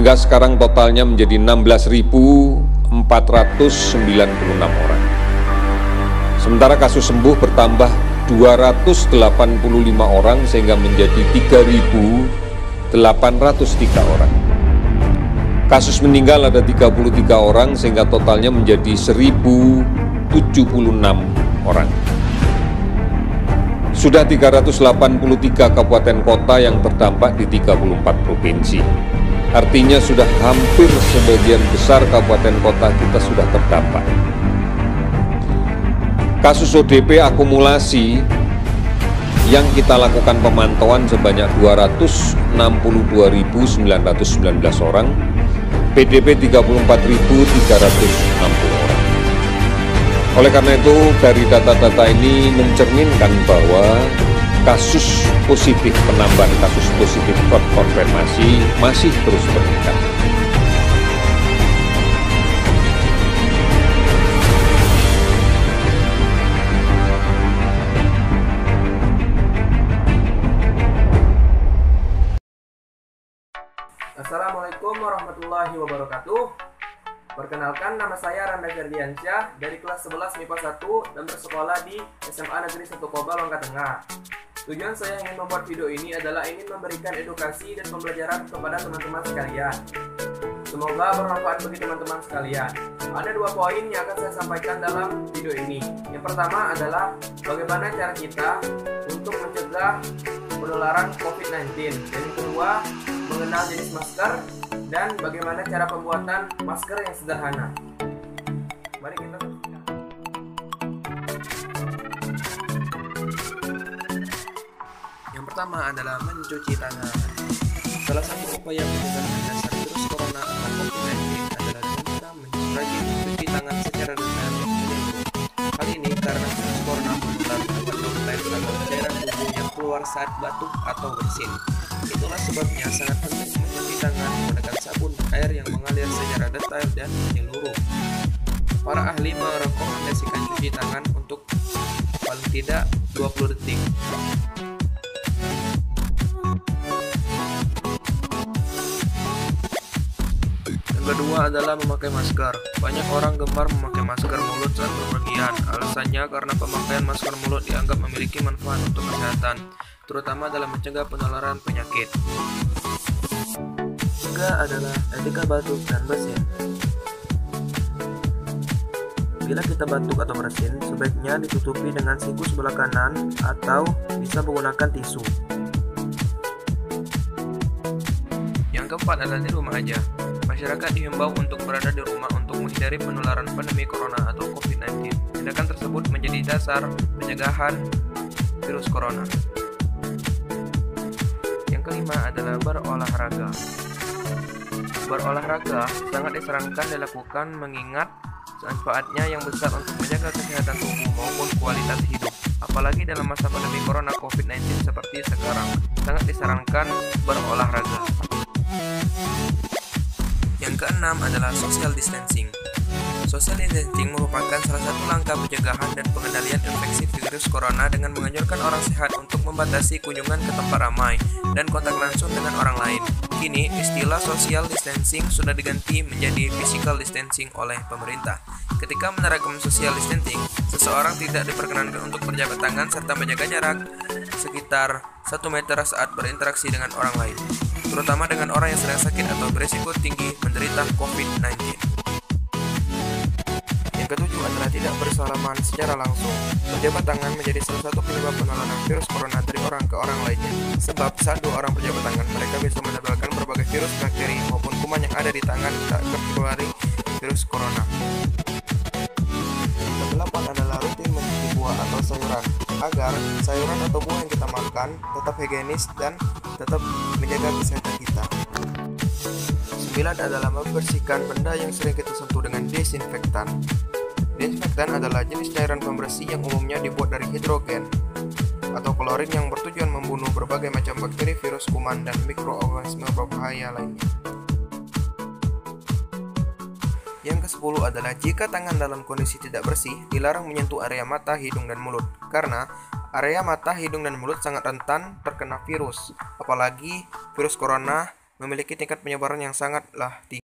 sehingga sekarang totalnya menjadi 16.496 orang. Sementara kasus sembuh bertambah 285 orang sehingga menjadi 3.803 orang. Kasus meninggal ada 33 orang sehingga totalnya menjadi 1.076 orang. Sudah 383 kabupaten kota yang terdampak di 34 provinsi. Artinya sudah hampir sebagian besar kabupaten kota kita sudah terdampak. Kasus ODP akumulasi yang kita lakukan pemantauan sebanyak 262.919 orang, PDP 34.360 orang. Oleh karena itu, dari data-data ini mencerminkan bahwa kasus positif, penambahan kasus positif terkonfirmasi masih terus meningkat. Assalamualaikum warahmatullahi wabarakatuh. Perkenalkan, nama saya Randa Ferdiansyah dari kelas 11 MIPA 1 dan bersekolah di SMA Negeri 1 Koba, Bangka Tengah. Tujuan saya ingin membuat video ini adalah ingin memberikan edukasi dan pembelajaran kepada teman-teman sekalian. Semoga bermanfaat bagi teman-teman sekalian. Ada 2 poin yang akan saya sampaikan dalam video ini. Yang pertama adalah bagaimana cara kita untuk mencegah penularan COVID-19. Dan yang kedua, mengenal jenis masker dan bagaimana cara pembuatan masker yang sederhana. Mari kita saksikan. Yang pertama adalah mencuci tangan. Salah satu upaya pencegahan dasar virus corona atau COVID-19 adalah dengan kita rajin mencuci tangan secara rutin dan menyeluruh. Hal ini karena virus corona menular lewat droplet atau cairan tubuh yang keluar saat batuk atau bersin. Itulah sebabnya sangat penting mencuci tangan menggunakan sabun dan air yang mengalir secara detail dan menyeluruh. Para ahli merekomendasikan cuci tangan untuk paling tidak 20 detik. Yang kedua adalah memakai masker. Banyak orang gemar memakai masker mulut saat bepergian. Alasannya karena pemakaian masker mulut dianggap memiliki manfaat untuk kesehatan, terutama dalam mencegah penularan penyakit. Ketiga adalah etika batuk dan bersin. Bila kita batuk atau bersin, sebaiknya ditutupi dengan siku sebelah kanan atau bisa menggunakan tisu. Yang keempat adalah di rumah aja. Masyarakat dihimbau untuk berada di rumah untuk menghindari penularan pandemi corona atau COVID-19. Tindakan tersebut menjadi dasar pencegahan virus corona. Yang kelima adalah berolahraga. Berolahraga sangat disarankan dilakukan mengingat manfaatnya yang besar untuk menjaga kesehatan tubuh maupun kualitas hidup. Apalagi dalam masa pandemi corona COVID-19 seperti sekarang, sangat disarankan berolahraga. Yang keenam adalah social distancing. Social distancing merupakan salah satu langkah pencegahan dan pengendalian infeksi virus corona dengan menganjurkan orang sehat untuk membatasi kunjungan ke tempat ramai dan kontak langsung dengan orang lain. Kini, istilah social distancing sudah diganti menjadi physical distancing oleh pemerintah. Ketika menerapkan social distancing, seseorang tidak diperkenankan untuk berjabat tangan serta menjaga jarak sekitar 1 meter saat berinteraksi dengan orang lain, terutama dengan orang yang sedang sakit atau berisiko tinggi menderita COVID-19. Yang ketujuh adalah tidak bersalaman secara langsung. Berjabat tangan menjadi salah satu penyebab penularan virus corona dari orang ke orang lainnya. Sebab saat 2 orang berjabat tangan, mereka bisa menebalkan berbagai virus, bakteri, maupun kuman yang ada di tangan tak tertular virus corona. Yang kedelapan adalah rutin mencuci buah atau sayuran, agar sayuran atau buah yang kita makan tetap higienis dan tetap menjaga kesehatan kita. 9 adalah membersihkan benda yang sering kita sentuh dengan desinfektan. Desinfektan adalah jenis cairan pembersih yang umumnya dibuat dari hidrogen atau klorin yang bertujuan membunuh berbagai macam bakteri, virus, kuman, dan mikroorganisme berbahaya lainnya. Yang ke-10 adalah jika tangan dalam kondisi tidak bersih, dilarang menyentuh area mata, hidung, dan mulut, karena area mata, hidung, dan mulut sangat rentan terkena virus, apalagi virus corona memiliki tingkat penyebaran yang sangatlah tinggi.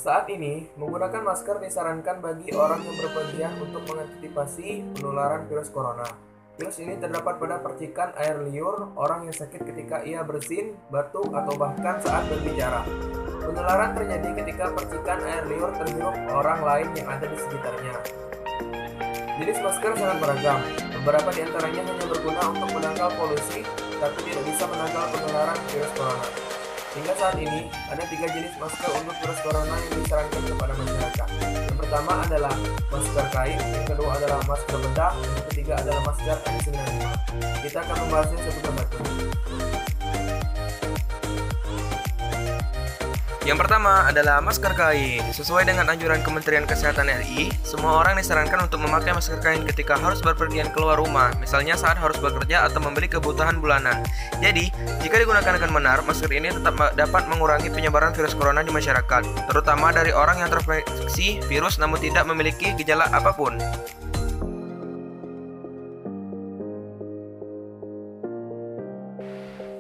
Saat ini, menggunakan masker disarankan bagi orang yang berpergian untuk mengantisipasi penularan virus corona. Virus ini terdapat pada percikan air liur orang yang sakit ketika ia bersin, batuk, atau bahkan saat berbicara. Penularan terjadi ketika percikan air liur terhirup orang lain yang ada di sekitarnya. Jenis masker sangat beragam. Beberapa di antaranya hanya berguna untuk menangkal polusi, tapi tidak bisa menangkal penularan virus corona. Hingga saat ini, ada 3 jenis masker untuk virus corona yang disarankan kepada masyarakat. Yang pertama adalah masker kain, yang kedua adalah masker bedah, dan yang ketiga adalah masker N95. Kita akan membahasnya satu persatu. Yang pertama adalah masker kain. Sesuai dengan anjuran Kementerian Kesehatan RI, semua orang disarankan untuk memakai masker kain ketika harus berpergian keluar rumah, misalnya saat harus bekerja atau membeli kebutuhan bulanan. Jadi, jika digunakan dengan benar, masker ini tetap dapat mengurangi penyebaran virus corona di masyarakat, terutama dari orang yang terinfeksi virus namun tidak memiliki gejala apapun.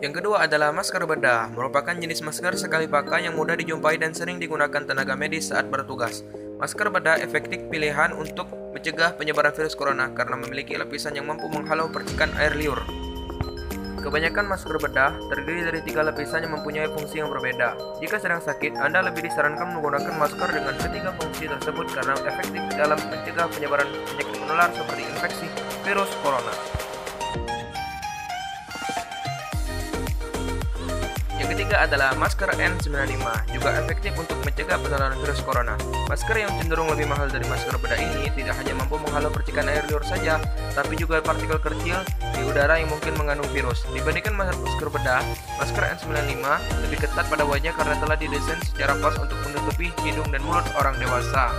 Yang kedua adalah masker bedah, merupakan jenis masker sekali pakai yang mudah dijumpai dan sering digunakan tenaga medis saat bertugas. Masker bedah efektif pilihan untuk mencegah penyebaran virus corona karena memiliki lapisan yang mampu menghalau percikan air liur. Kebanyakan masker bedah terdiri dari 3 lapisan yang mempunyai fungsi yang berbeda. Jika sedang sakit, Anda lebih disarankan menggunakan masker dengan ketiga fungsi tersebut karena efektif dalam mencegah penyebaran penyakit menular seperti infeksi virus corona. Yang ketiga adalah masker N95, juga efektif untuk mencegah penularan virus corona. Masker yang cenderung lebih mahal dari masker bedah ini tidak hanya mampu menghalau percikan air liur saja, tapi juga partikel kecil di udara yang mungkin mengandung virus. Dibandingkan masker bedah, masker N95 lebih ketat pada wajah karena telah didesain secara pas untuk menutupi hidung dan mulut orang dewasa.